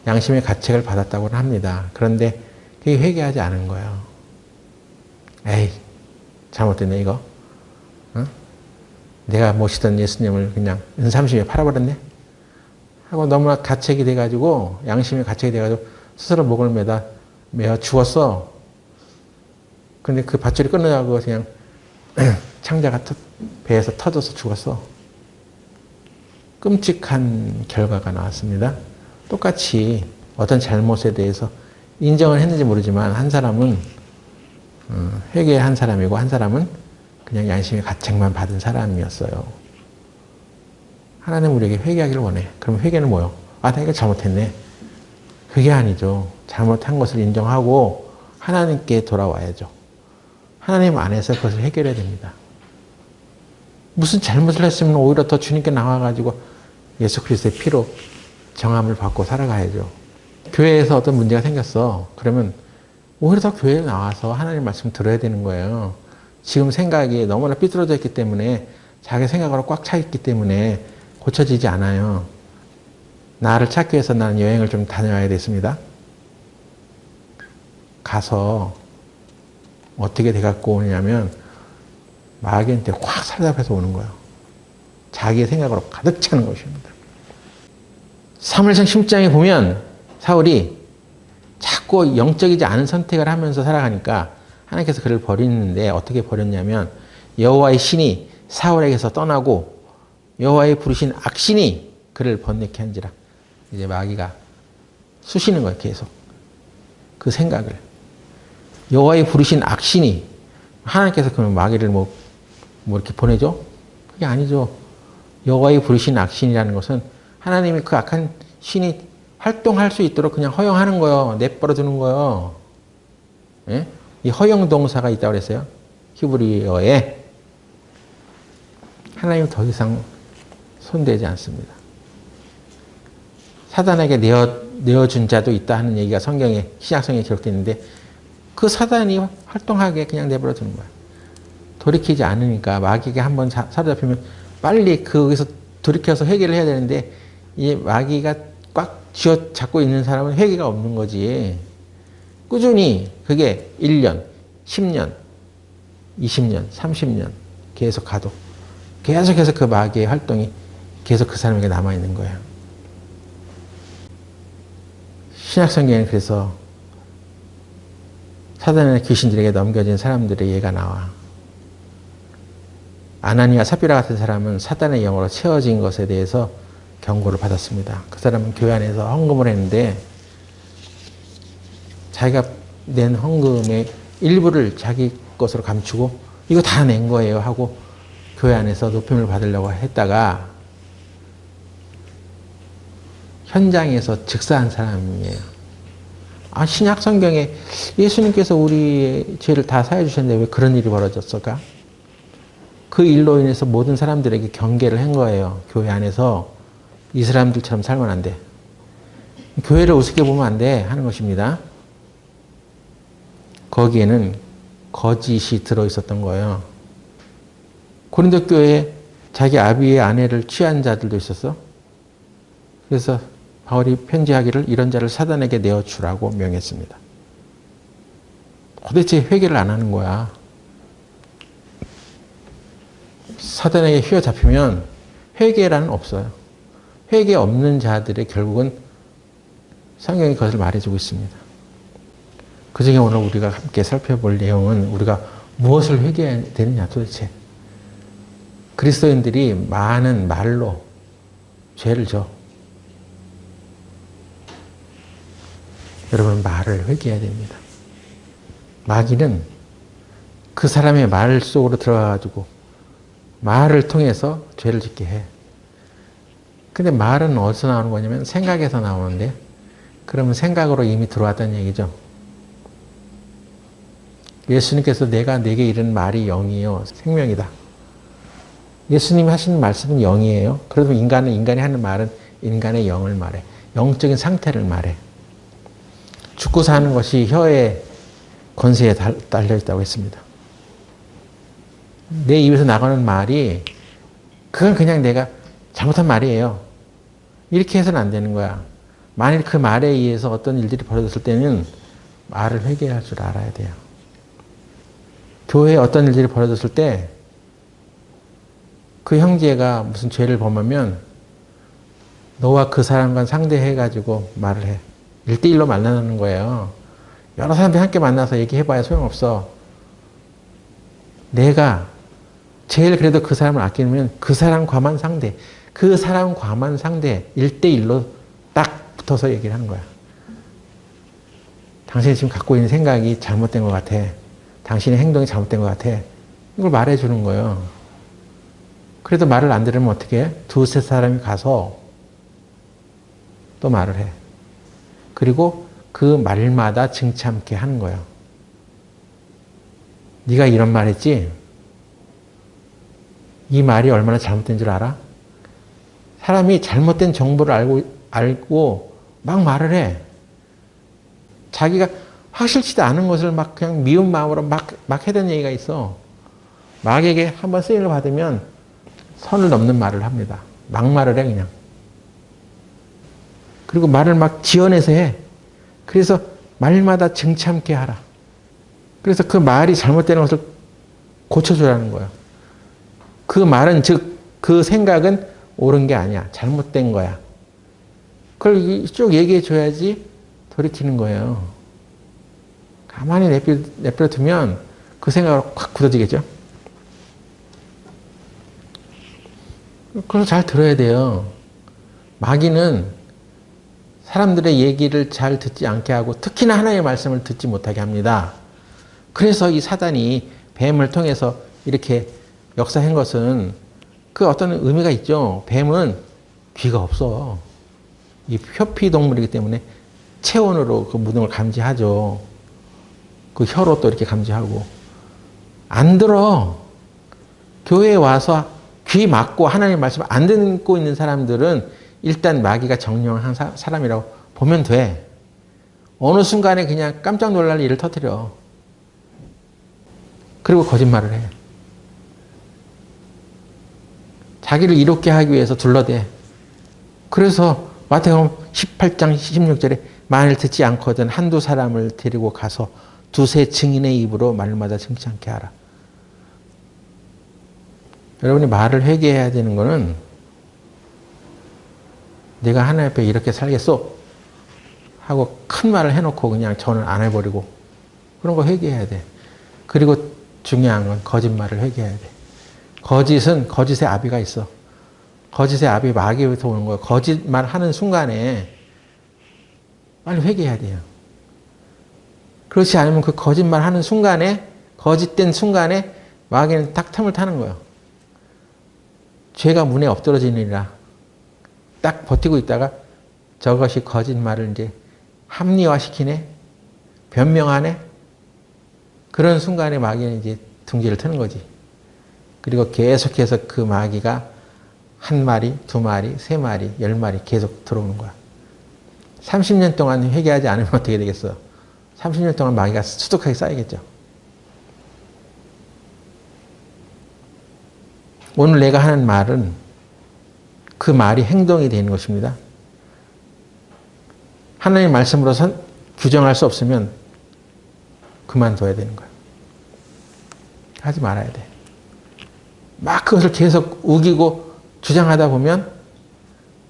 [SPEAKER 1] 양심의 가책을 받았다고는 합니다. 그런데 그게 회개하지 않은 거예요. 에이, 잘못됐네 이거. 어? 내가 모시던 예수님을 그냥 은삼십에 팔아버렸네. 하고 너무나 가책이 돼가지고, 양심의 가책이 돼가지고 스스로 목을 메어 죽었어. 근데 그 밧줄이 끊어가고 그냥 창자가 배에서 터져서 죽었어. 끔찍한 결과가 나왔습니다. 똑같이 어떤 잘못에 대해서 인정을 했는지 모르지만 한 사람은 회개한 사람이고 한 사람은 그냥 양심의 가책만 받은 사람이었어요. 하나님 우리에게 회개하기를 원해. 그럼 회개는 뭐요? 아, 내가 잘못했네. 그게 아니죠. 잘못한 것을 인정하고 하나님께 돌아와야죠. 하나님 안에서 그것을 해결해야 됩니다. 무슨 잘못을 했으면 오히려 더 주님께 나와가지고 예수 그리스도의 피로 정함을 받고 살아가야죠. 교회에서 어떤 문제가 생겼어. 그러면 오히려 더 교회에 나와서 하나님 말씀 들어야 되는 거예요. 지금 생각이 너무나 삐뚤어져 있기 때문에 자기 생각으로 꽉 차 있기 때문에 고쳐지지 않아요. 나를 찾기 위해서 나는 여행을 좀 다녀와야 됐습니다. 가서 어떻게 돼갖고 오냐면 마귀한테 확 사로잡혀서 오는 거예요. 자기의 생각으로 가득 차는 것입니다. 사무엘상 10장에 보면 사울이 자꾸 영적이지 않은 선택을 하면서 살아가니까 하나님께서 그를 버리는데 어떻게 버렸냐면 여호와의 신이 사울에게서 떠나고 여호와의 부르신 악신이 그를 번뇌케 한지라. 이제 마귀가 쑤시는 거예요. 계속 그 생각을. 여호와의 부르신 악신이 하나님께서 그러면 마귀를 뭐 이렇게 보내죠? 그게 아니죠. 여호와의 부르신 악신이라는 것은 하나님이 그 악한 신이 활동할 수 있도록 그냥 허용하는 거예요. 내버려 두는 거예요. 예? 이 허용 동사가 있다고 그랬어요. 히브리어에. 하나님은 더 이상 손대지 않습니다. 사단에게 내어준 자도 있다 하는 얘기가 성경에, 신약성경에 기록되어 있는데 그 사단이 활동하게 그냥 내버려 두는 거예요. 돌이키지 않으니까 마귀가 한번 사로잡히면 빨리 거기서 돌이켜서 회개를 해야 되는데 이 마귀가 꽉 쥐어잡고 있는 사람은 회개가 없는 거지. 꾸준히 그게 1년, 10년, 20년, 30년 계속 가도 계속해서 그 마귀의 활동이 계속 그 사람에게 남아있는 거예요. 신약성경에는 그래서 사단의 귀신들에게 넘겨진 사람들의 예가 나와. 아나니아 삽비라 같은 사람은 사단의 영으로 채워진 것에 대해서 경고를 받았습니다. 그 사람은 교회 안에서 헌금을 했는데 자기가 낸 헌금의 일부를 자기 것으로 감추고 이거 다 낸 거예요 하고 교회 안에서 높임을 받으려고 했다가 현장에서 즉사한 사람이에요. 아, 신약 성경에 예수님께서 우리의 죄를 다 사해 주셨는데 왜 그런 일이 벌어졌을까? 그 일로 인해서 모든 사람들에게 경계를 한 거예요. 교회 안에서 이 사람들처럼 살면 안 돼. 교회를 우습게 보면 안 돼 하는 것입니다. 거기에는 거짓이 들어있었던 거예요. 고린도 교회에 자기 아비의 아내를 취한 자들도 있었어. 그래서 바울이 편지하기를 이런 자를 사단에게 내어주라고 명했습니다. 도대체 회개를 안 하는 거야. 사단에게 휘어잡히면 회개라는 없어요. 회개 없는 자들의 결국은 성경이 그것을 말해주고 있습니다. 그 중에 오늘 우리가 함께 살펴볼 내용은 우리가 무엇을 회개해야 되느냐 도대체. 그리스도인들이 많은 말로 죄를 져. 여러분 말을 회개해야 됩니다. 마귀는 그 사람의 말 속으로 들어가가지고 말을 통해서 죄를 짓게 해. 근데 말은 어디서 나오는 거냐면 생각에서 나오는데 그러면 생각으로 이미 들어왔다는 얘기죠. 예수님께서 내가 내게 이른 말이 영이요 생명이다. 예수님이 하시는 말씀은 영이에요. 그래도 인간이 하는 말은 인간의 영을 말해. 영적인 상태를 말해. 죽고 사는 것이 혀의 권세에 달려있다고 했습니다. 내 입에서 나가는 말이 그건 그냥 내가 잘못한 말이에요. 이렇게 해서는 안 되는 거야. 만일 그 말에 의해서 어떤 일들이 벌어졌을 때는 말을 회개할 줄 알아야 돼요. 교회에 어떤 일들이 벌어졌을 때 그 형제가 무슨 죄를 범하면 너와 그 사람과 상대해가지고 말을 해. 1대1로 만나는 거예요. 여러 사람들이 함께 만나서 얘기해봐야 소용없어. 내가 제일 그래도 그 사람을 아끼면 그 사람과만 상대, 그 사람과만 상대 1대1로 딱 붙어서 얘기를 하는 거야. 당신이 지금 갖고 있는 생각이 잘못된 것 같아. 당신의 행동이 잘못된 것 같아. 이걸 말해주는 거예요. 그래도 말을 안 들으면 어떻게 해? 두세 사람이 가서 또 말을 해. 그리고 그 말마다 증참케 하는 거예요. 네가 이런 말 했지? 이 말이 얼마나 잘못된 줄 알아? 사람이 잘못된 정보를 알고 막 말을 해. 자기가 확실치도 않은 것을 막 그냥 미운 마음으로 막 해대는 얘기가 있어. 마귀에게 한번 쓰임을 받으면 선을 넘는 말을 합니다. 막말을 해 그냥. 그리고 말을 막 지어내서 해. 그래서 말마다 증참케 하라. 그래서 그 말이 잘못되는 것을 고쳐주라는 거예요. 그 말은 즉 그 생각은 옳은 게 아니야. 잘못된 거야. 그걸 쭉 얘기해 줘야지 돌이키는 거예요. 가만히 내버려 두면 그 생각으로 확 굳어지겠죠. 그래서 잘 들어야 돼요. 마귀는 사람들의 얘기를 잘 듣지 않게 하고 특히나 하나님의 말씀을 듣지 못하게 합니다. 그래서 이 사단이 뱀을 통해서 이렇게 역사한 것은 그 어떤 의미가 있죠. 뱀은 귀가 없어. 이 표피동물이기 때문에 체온으로 그 모든 걸 감지하죠. 그 혀로 또 이렇게 감지하고. 안 들어. 교회에 와서 귀 막고 하나님의 말씀을 안 듣고 있는 사람들은 일단 마귀가 정령한 사람이라고 보면 돼. 어느 순간에 그냥 깜짝 놀랄 일을 터뜨려. 그리고 거짓말을 해. 자기를 이롭게 하기 위해서 둘러대. 그래서 마태복음 18장 16절에 만일 듣지 않거든 한두 사람을 데리고 가서 두세 증인의 입으로 말마다 증치않게 하라. 여러분이 말을 회개해야 되는 거는 내가 하나님 앞에 이렇게 살겠소 하고 큰 말을 해놓고 그냥 전을 안 해버리고 그런 거 회개해야 돼. 그리고 중요한 건 거짓말을 회개해야 돼. 거짓은 거짓의 아비가 있어. 거짓의 아비 마귀에서 오는 거예요. 거짓말 하는 순간에 빨리 회개해야 돼요. 그렇지 않으면 그 거짓말 하는 순간에 거짓된 순간에 마귀는 딱 틈을 타는 거예요. 죄가 문에 엎드러지느니라. 딱 버티고 있다가 저것이 거짓말을 이제 합리화시키네, 변명하네. 그런 순간에 마귀는 이제 둥지를 트는 거지. 그리고 계속해서 그 마귀가 한 마리, 두 마리, 세 마리, 10마리 계속 들어오는 거야. 30년 동안 회개하지 않으면 어떻게 되겠어? 30년 동안 마귀가 수두하게 쌓이겠죠. 오늘 내가 하는 말은 그 말이 행동이 되는 것입니다. 하나님의 말씀으로 규정할 수 없으면 그만둬야 되는 거야. 하지 말아야 돼. 막 그것을 계속 우기고 주장하다 보면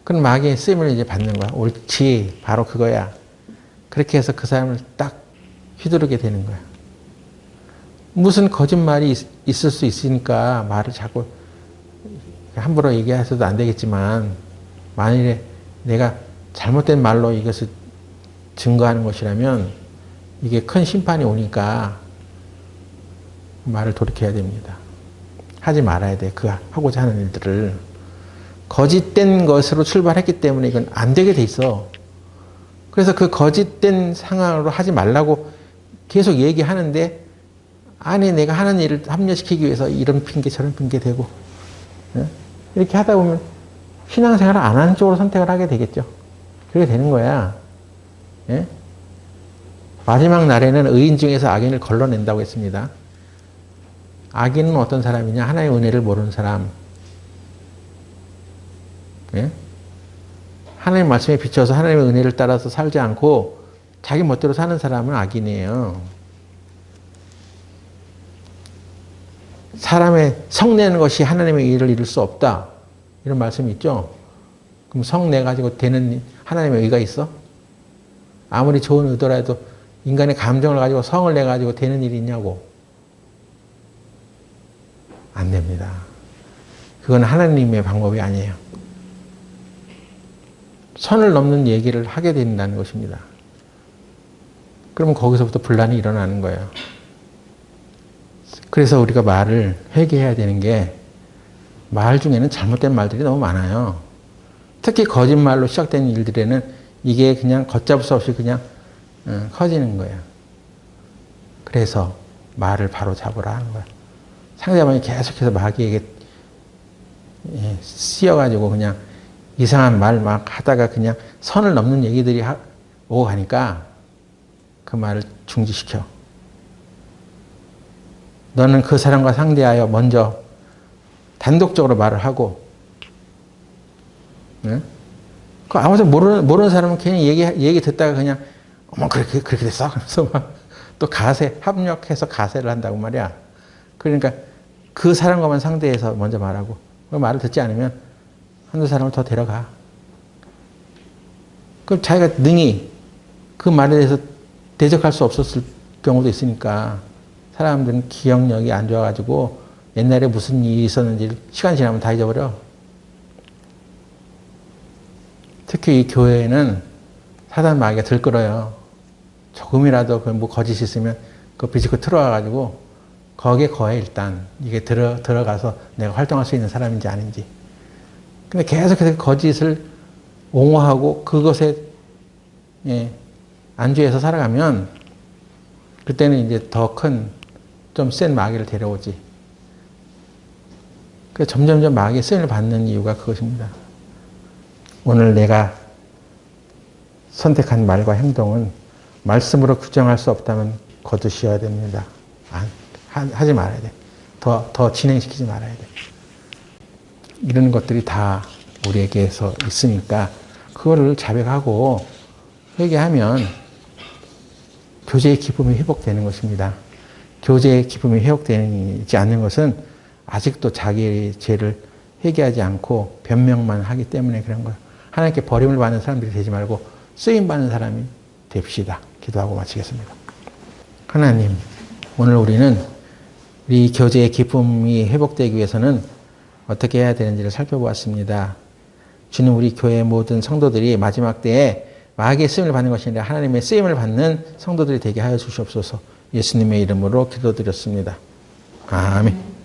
[SPEAKER 1] 그건 마귀의 쓰임을 이제 받는 거야. 옳지, 바로 그거야. 그렇게 해서 그 사람을 딱 휘두르게 되는 거야. 무슨 거짓말이 있을 수 있으니까 말을 자꾸 함부로 얘기해서도 안 되겠지만 만일에 내가 잘못된 말로 이것을 증거하는 것이라면 이게 큰 심판이 오니까 말을 돌이켜야 됩니다. 하지 말아야 돼. 그 하고자 하는 일들을. 거짓된 것으로 출발했기 때문에 이건 안 되게 돼 있어. 그래서 그 거짓된 상황으로 하지 말라고 계속 얘기하는데 아니 내가 하는 일을 합리화시키기 위해서 이런 핑계 저런 핑계 대고 이렇게 하다 보면 신앙생활을 안 하는 쪽으로 선택을 하게 되겠죠. 그렇게 되는 거야. 예? 마지막 날에는 의인 중에서 악인을 걸러낸다고 했습니다. 악인은 어떤 사람이냐? 하나님의 은혜를 모르는 사람. 예? 하나님의 말씀에 비춰서 하나님의 은혜를 따라서 살지 않고 자기 멋대로 사는 사람은 악인이에요. 사람의 성내는 것이 하나님의 의를 이룰 수 없다. 이런 말씀이 있죠. 그럼 성내 가지고 되는 하나님의 의가 있어? 아무리 좋은 의도라도 인간의 감정을 가지고 성을 내 가지고 되는 일이 있냐고. 안 됩니다. 그건 하나님의 방법이 아니에요. 선을 넘는 얘기를 하게 된다는 것입니다. 그러면 거기서부터 분란이 일어나는 거예요. 그래서 우리가 말을 회개해야 되는 게 말 중에는 잘못된 말들이 너무 많아요. 특히 거짓말로 시작된 일들에는 이게 그냥 걷잡을 수 없이 그냥 커지는 거예요. 그래서 말을 바로 잡으라 하는 거야. 상대방이 계속해서 마귀에게 씌어가지고 그냥 이상한 말 막 하다가 그냥 선을 넘는 얘기들이 오고 가니까 그 말을 중지시켜. 너는 그 사람과 상대하여 먼저 단독적으로 말을 하고, 네? 그 아무도 모르는 사람은 괜히 얘기 듣다가 그냥, 어머, 그렇게 됐어? 그래서 막 또 합력해서 가세를 한다고 말이야. 그러니까 그 사람과만 상대해서 먼저 말하고, 그 말을 듣지 않으면 한두 사람을 더 데려가. 그럼 자기가 능히 그 말에 대해서 대적할 수 없었을 경우도 있으니까 사람들은 기억력이 안 좋아가지고 옛날에 무슨 일이 있었는지 시간 지나면 다 잊어버려. 특히 이 교회에는 사단 마귀가 들끓어요. 조금이라도 그 뭐 거짓이 있으면 그 비집고 들어와가지고 거기에 거해 일단. 이게 들어가서 내가 활동할 수 있는 사람인지 아닌지. 근데 계속해서 거짓을 옹호하고 그것에 안주해서 살아가면 그때는 이제 더 큰 좀 센 마귀를 데려오지. 그래서 점점점 마귀의 쓰임을 받는 이유가 그것입니다. 오늘 내가 선택한 말과 행동은 말씀으로 규정할 수 없다면 거두셔야 됩니다. 하지 말아야 돼. 더 진행시키지 말아야 돼. 이런 것들이 다 우리에게서 있으니까 그거를 자백하고 회개하면 교제의 기쁨이 회복되는 것입니다. 교제의 기쁨이 회복되지 않는 것은 아직도 자기의 죄를 회개하지 않고 변명만 하기 때문에 그런 거예요. 하나님께 버림을 받는 사람들이 되지 말고 쓰임받는 사람이 됩시다. 기도하고 마치겠습니다. 하나님, 오늘 우리는 우리 교제의 기쁨이 회복되기 위해서는 어떻게 해야 되는지를 살펴보았습니다. 주님, 우리 교회의 모든 성도들이 마지막 때에 마귀의 쓰임을 받는 것이 아니라 하나님의 쓰임을 받는 성도들이 되게 하여 주시옵소서. 예수님의 이름으로 기도드렸습니다. 아멘.